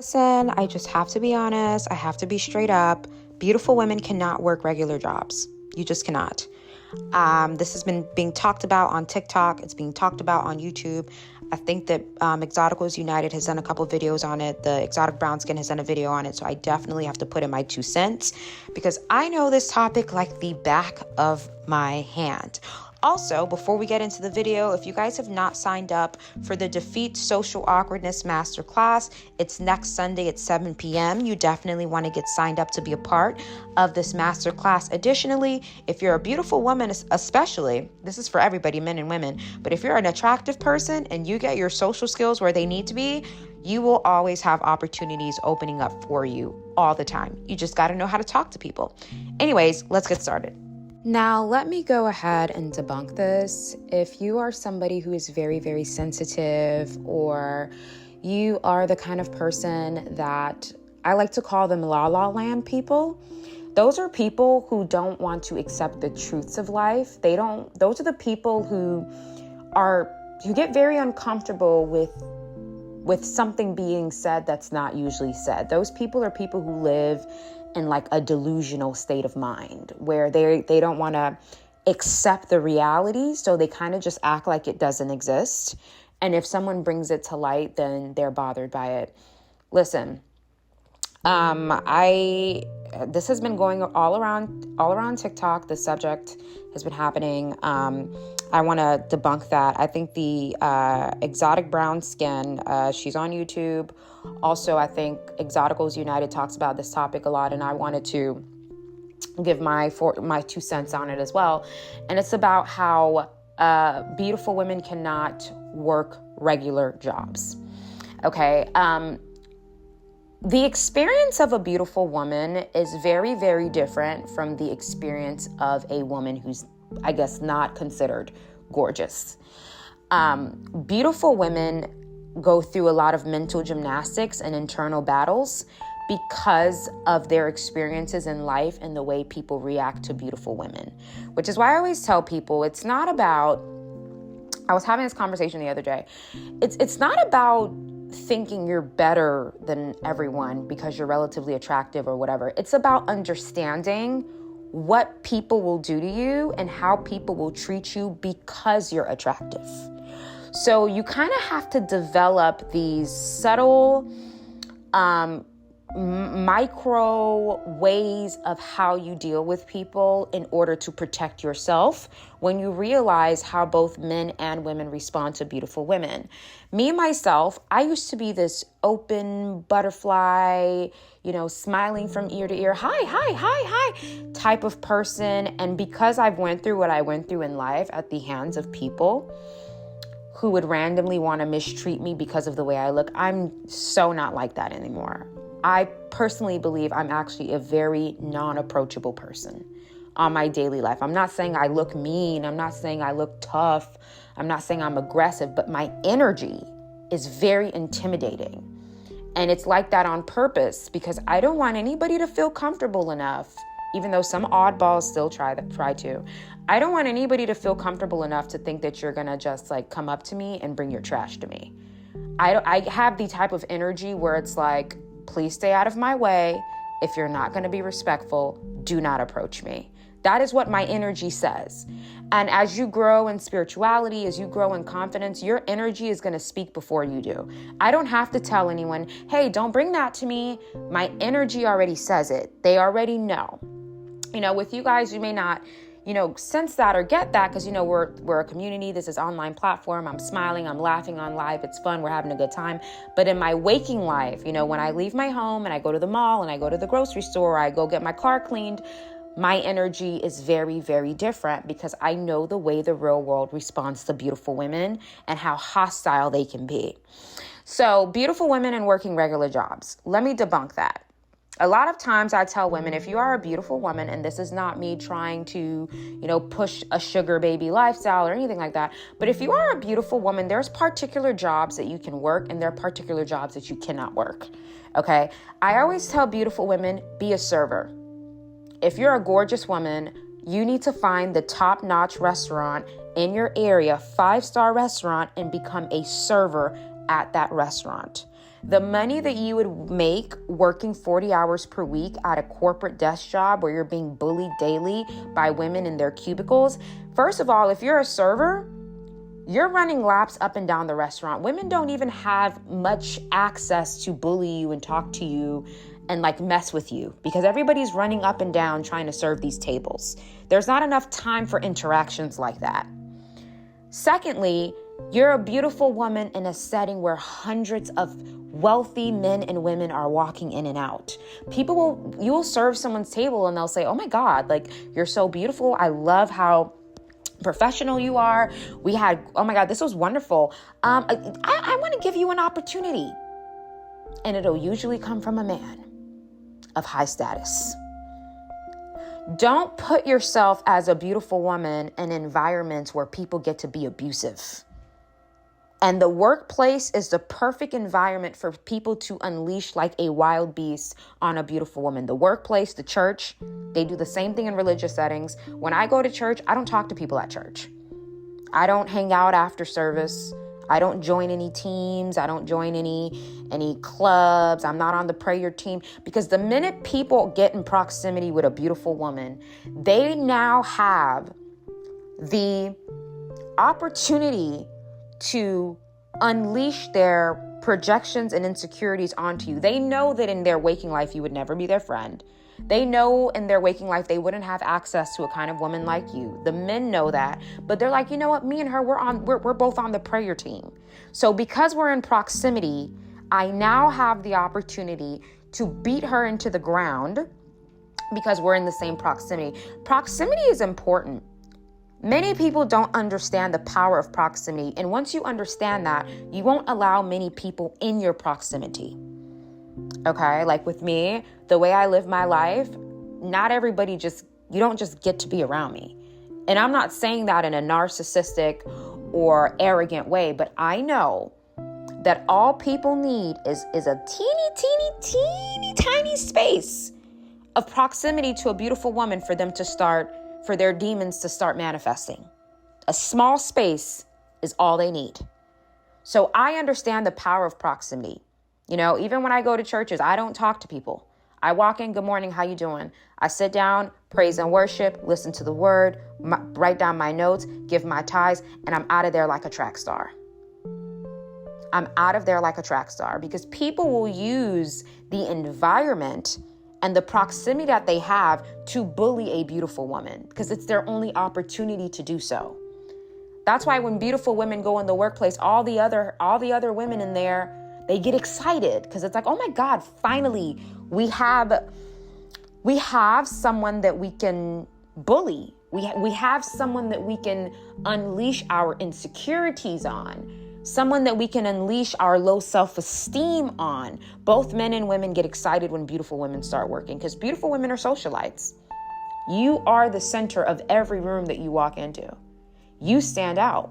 Listen, I just have to be honest. I have to be straight up. Beautiful women cannot work regular jobs. You just cannot. This has been being talked about on TikTok. It's being talked about on YouTube. I think that Exoticals United has done a couple videos on it. The Exotic Brown Skin has done a video on it. So I definitely have to put in my 2 cents because I know this topic like the back of my hand. Also, before we get into the video, if you guys have not signed up for the Defeat Social Awkwardness Masterclass, it's next Sunday at 7 p.m. You definitely want to get signed up to be a part of this masterclass. Additionally, if you're a beautiful woman, especially, this is for everybody, men and women, but if you're an attractive person and you get your social skills where they need to be, you will always have opportunities opening up for you all the time. You just got to know how to talk to people. Anyways, let's get started. Now, let me go ahead and debunk this. If you are somebody who is very, very sensitive, or you are the kind of person that I like to call them la la land people, those are people who don't want to accept the truths of life. Those are the people who get very uncomfortable with something being said that's not usually said. Those people are people who live in like a delusional state of mind where they don't want to accept the reality. So they kind of just act like it doesn't exist. And if someone brings it to light, then they're bothered by it. Listen, this has been going all around TikTok. The subject has been happening. I want to debunk that. I think the Exotic Brown Skin, she's on YouTube. Also, I think Exoticals United talks about this topic a lot, and I wanted to give my 2 cents on it as well. And it's about how beautiful women cannot work regular jobs. Okay. The experience of a beautiful woman is very, very different from the experience of a woman who's, I guess, not considered gorgeous. Beautiful women go through a lot of mental gymnastics and internal battles because of their experiences in life and the way people react to beautiful women, which is why I always tell people it's not about, I was having this conversation the other day. It's not about thinking you're better than everyone because you're relatively attractive or whatever. It's about understanding what people will do to you and how people will treat you because you're attractive. So you kind of have to develop these subtle, micro ways of how you deal with people in order to protect yourself when you realize how both men and women respond to beautiful women. Me, myself, I used to be this open butterfly, smiling from ear to ear, hi, type of person. And because I've went through what I went through in life at the hands of people who would randomly want to mistreat me because of the way I look, I'm so not like that anymore. I personally believe I'm actually a very non-approachable person on my daily life. I'm not saying I look mean. I'm not saying I look tough. I'm not saying I'm aggressive, but my energy is very intimidating. And it's like that on purpose because I don't want anybody to feel comfortable enough, even though some oddballs still try to. I don't want anybody to feel comfortable enough to think that you're going to just like come up to me and bring your trash to me. I have the type of energy where it's like, please stay out of my way. If you're not going to be respectful, do not approach me. That is what my energy says. And as you grow in spirituality, as you grow in confidence, your energy is going to speak before you do. I don't have to tell anyone, hey, don't bring that to me. My energy already says it. They already know. With you guys, you may not, sense that or get that because, we're a community. This is online platform. I'm smiling. I'm laughing on live. It's fun. We're having a good time. But in my waking life, when I leave my home and I go to the mall and I go to the grocery store, or I go get my car cleaned, my energy is very, very different because I know the way the real world responds to beautiful women and how hostile they can be. So beautiful women and working regular jobs. Let me debunk that. A lot of times I tell women, if you are a beautiful woman, and this is not me trying to, push a sugar baby lifestyle or anything like that, but if you are a beautiful woman, there's particular jobs that you can work and there are particular jobs that you cannot work. Okay. I always tell beautiful women, be a server. If you're a gorgeous woman, you need to find the top-notch restaurant in your area, 5-star restaurant, and become a server at that restaurant. The money that you would make working 40 hours per week at a corporate desk job where you're being bullied daily by women in their cubicles. First of all, if you're a server, you're running laps up and down the restaurant. Women don't even have much access to bully you and talk to you and like mess with you because everybody's running up and down trying to serve these tables. There's not enough time for interactions like that. Secondly, you're a beautiful woman in a setting where hundreds of wealthy men and women are walking in and out. You'll serve someone's table and they'll say, "Oh my God, like you're so beautiful. I love how professional you are. Oh my God, this was wonderful. I want to give you an opportunity." And it'll usually come from a man of high status. Don't put yourself as a beautiful woman in environments where people get to be abusive. And the workplace is the perfect environment for people to unleash like a wild beast on a beautiful woman. The workplace, the church, they do the same thing in religious settings. When I go to church, I don't talk to people at church. I don't hang out after service. I don't join any teams. I don't join any clubs. I'm not on the prayer team because the minute people get in proximity with a beautiful woman, they now have the opportunity to unleash their projections and insecurities onto you. They know that in their waking life, you would never be their friend. They know in their waking life, they wouldn't have access to a kind of woman like you. The men know that, but they're like, you know what? Me and her, we're both on the prayer team. So because we're in proximity, I now have the opportunity to beat her into the ground because we're in the same proximity. Proximity is important. Many people don't understand the power of proximity. And once you understand that, you won't allow many people in your proximity. Okay, like with me, the way I live my life, not everybody you don't just get to be around me. And I'm not saying that in a narcissistic or arrogant way, but I know that all people need is a teeny tiny space of proximity to a beautiful woman for their demons to start manifesting. A small space is all they need. So I understand the power of proximity. You know, even when I go to churches, I don't talk to people. I walk in, "Good morning, how you doing?" I sit down, praise and worship, listen to the word, write down my notes, give my tithes, and I'm out of there like a track star. I'm out of there like a track star because people will use the environment and the proximity that they have to bully a beautiful woman because it's their only opportunity to do so. That's why when beautiful women go in the workplace, all the other women in there, they get excited because it's like, "Oh my God, finally we have someone that we can bully. We have someone that we can unleash our insecurities on. Someone that we can unleash our low self-esteem on." Both men and women get excited when beautiful women start working because beautiful women are socialites. You are the center of every room that you walk into. You stand out.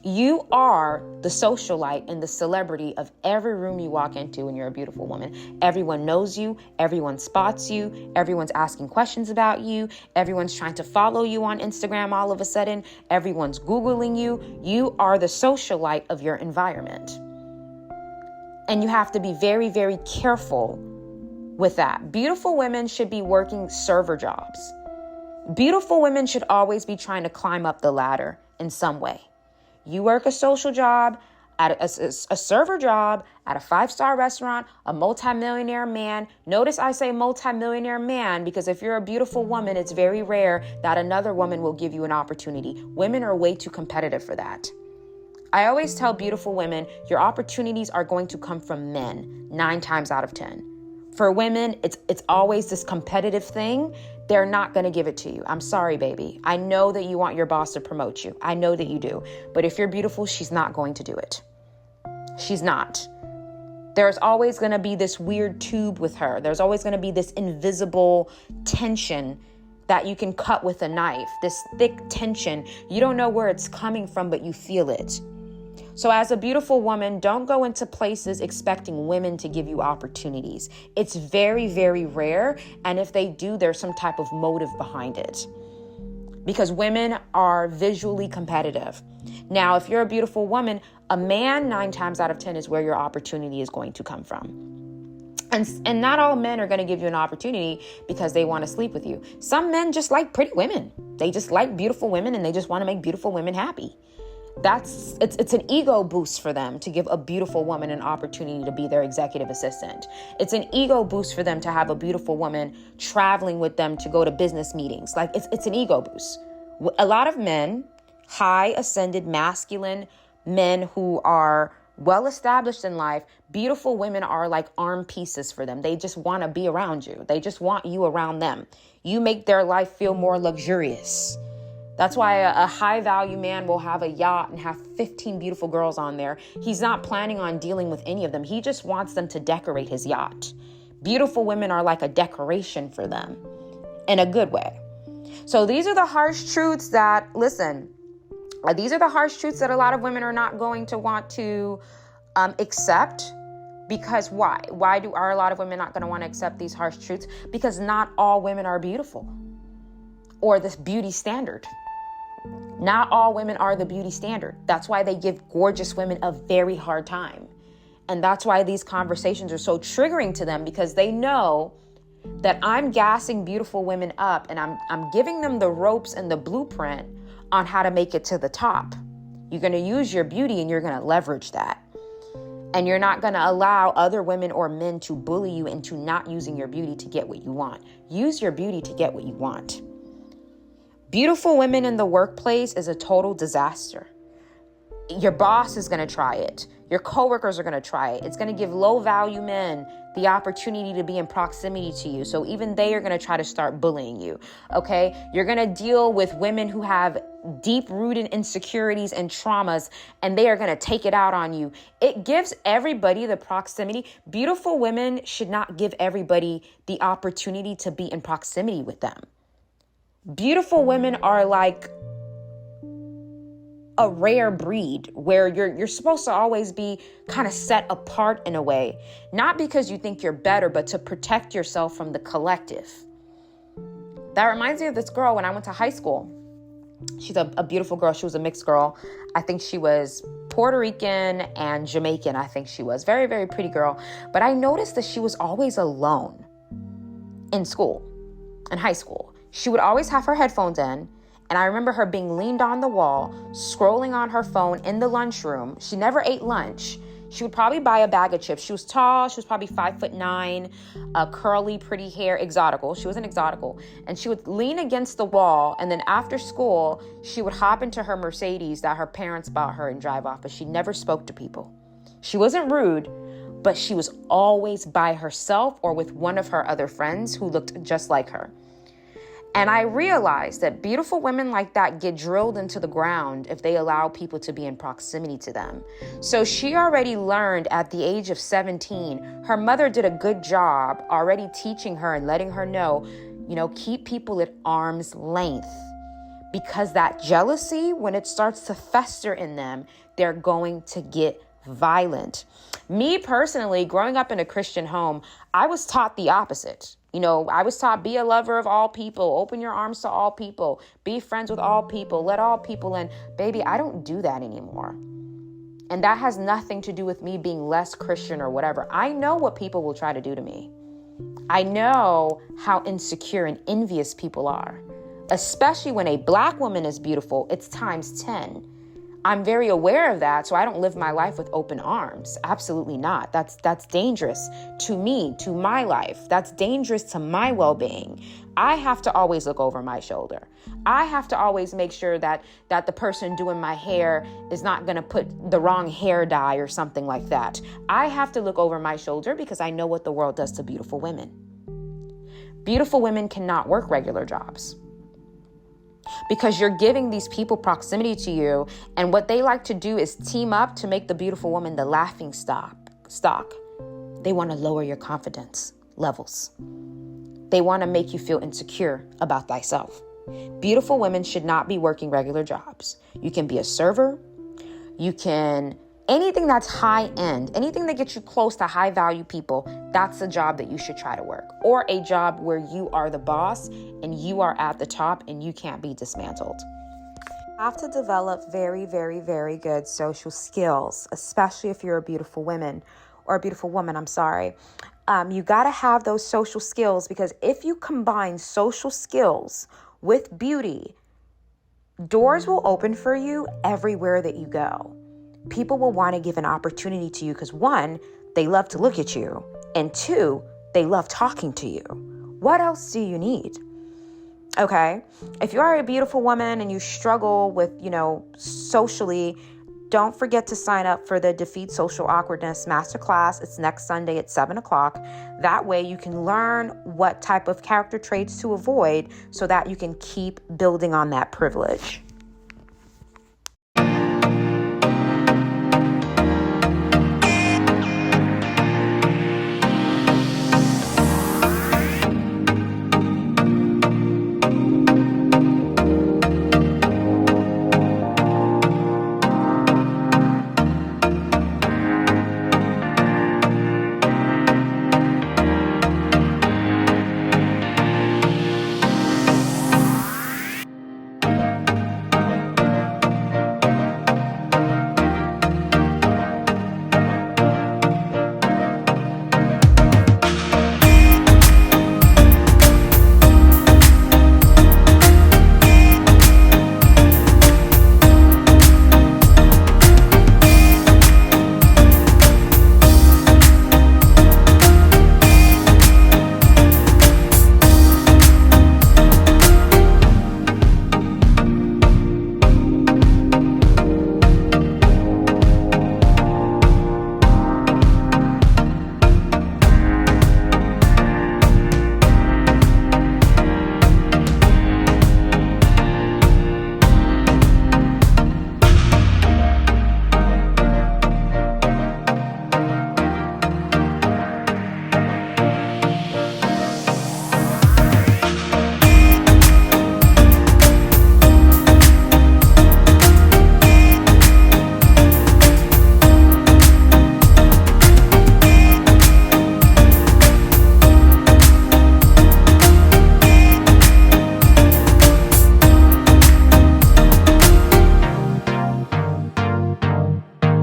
You are the socialite and the celebrity of every room you walk into when you're a beautiful woman. Everyone knows you. Everyone spots you. Everyone's asking questions about you. Everyone's trying to follow you on Instagram all of a sudden. Everyone's Googling you. You are the socialite of your environment. And you have to be very, very careful with that. Beautiful women should be working server jobs. Beautiful women should always be trying to climb up the ladder in some way. You work a social job, at a server job, at a 5-star restaurant, a multimillionaire man. Notice I say multimillionaire man because if you're a beautiful woman, it's very rare that another woman will give you an opportunity. Women are way too competitive for that. I always tell beautiful women, your opportunities are going to come from men 9 times out of 10. For women, it's always this competitive thing. They're not going to give it to you. I'm sorry, baby. I know that you want your boss to promote you. I know that you do. But if you're beautiful, she's not going to do it. She's not. There's always going to be this weird tube with her. There's always going to be this invisible tension that you can cut with a knife. This thick tension. You don't know where it's coming from, but you feel it. So as a beautiful woman, don't go into places expecting women to give you opportunities. It's very, very rare. And if they do, there's some type of motive behind it. because women are visually competitive. Now, if you're a beautiful woman, a man 9 times out of 10 is where your opportunity is going to come from. And not all men are going to give you an opportunity because they want to sleep with you. Some men just like pretty women. They just like beautiful women, and they just want to make beautiful women happy. It's an ego boost for them to give a beautiful woman an opportunity to be their executive assistant. It's an ego boost for them to have a beautiful woman traveling with them to go to business meetings. Like it's an ego boost. A lot of men, high ascended masculine men who are well established in life, beautiful women are like arm pieces for them. They just want to be around you. They just want you around them. You make their life feel more luxurious. That's why a high value man will have a yacht and have 15 beautiful girls on there. He's not planning on dealing with any of them. He just wants them to decorate his yacht. Beautiful women are like a decoration for them in a good way. So these are the harsh truths that, these are the harsh truths that a lot of women are not going to want to accept. Because why? Are a lot of women not going to want to accept these harsh truths? Because not all women are beautiful or this beauty standard. Not all women are the beauty standard. That's why they give gorgeous women a very hard time. And that's why these conversations are so triggering to them, because they know that I'm gassing beautiful women up and I'm giving them the ropes and the blueprint on how to make it to the top. You're going to use your beauty and you're going to leverage that. And you're not going to allow other women or men to bully you into not using your beauty to get what you want. Use your beauty to get what you want. Beautiful women in the workplace is a total disaster. Your boss is going to try it. Your coworkers are going to try it. It's going to give low value men the opportunity to be in proximity to you. So even they are going to try to start bullying you. Okay. You're going to deal with women who have deep rooted insecurities and traumas, and they are going to take it out on you. It gives everybody the proximity. Beautiful women should not give everybody the opportunity to be in proximity with them. Beautiful women are like a rare breed where you're supposed to always be kind of set apart in a way, not because you think you're better, but to protect yourself from the collective. That reminds me of this girl when I went to high school. She's a beautiful girl. She was a mixed girl. I think she was Puerto Rican and Jamaican. I think she was very, very pretty girl. But I noticed that she was always alone in school, in high school. She would always have her headphones in. And I remember her being leaned on the wall, scrolling on her phone in the lunchroom. She never ate lunch. She would probably buy a bag of chips. She was tall. She was probably 5'9", curly, pretty hair, exotical. She was an exotical. And she would lean against the wall. And then after school, she would hop into her Mercedes that her parents bought her and drive off. But she never spoke to people. She wasn't rude, but she was always by herself or with one of her other friends who looked just like her. And I realized that beautiful women like that get drilled into the ground if they allow people to be in proximity to them. So she already learned at the age of 17, her mother did a good job already teaching her and letting her know, keep people at arm's length. Because that jealousy, when it starts to fester in them, they're going to get violent. Me personally, growing up in a Christian home, I was taught the opposite. I was taught, be a lover of all people, open your arms to all people, be friends with all people, let all people in. Baby, I don't do that anymore. And that has nothing to do with me being less Christian or whatever. I know what people will try to do to me. I know how insecure and envious people are, especially when a Black woman is beautiful. It's times 10. I'm very aware of that, so I don't live my life with open arms. Absolutely not. That's dangerous to me, to my life. That's dangerous to my well-being. I have to always look over my shoulder. I have to always make sure that the person doing my hair is not going to put the wrong hair dye or something like that. I have to look over my shoulder because I know what the world does to beautiful women. Beautiful women cannot work regular jobs, because you're giving these people proximity to you. And what they like to do is team up to make the beautiful woman the laughing stock. They want to lower your confidence levels. They want to make you feel insecure about thyself. Beautiful women should not be working regular jobs. You can be a server. You can Anything that's high end, anything that gets you close to high value people, that's a job that you should try to work. Or a job where you are the boss and you are at the top and you can't be dismantled. You have to develop very, very, very good social skills, especially if you're a beautiful woman. You got to have those social skills, because if you combine social skills with beauty, doors will open for you everywhere that you go. People will want to give an opportunity to you because, one, they love to look at you, and two, they love talking to you. What else do you need? Okay, if you are a beautiful woman and you struggle with, socially, don't forget to sign up for the Defeat Social Awkwardness Masterclass. It's next Sunday at 7 o'clock. That way you can learn what type of character traits to avoid so that you can keep building on that privilege.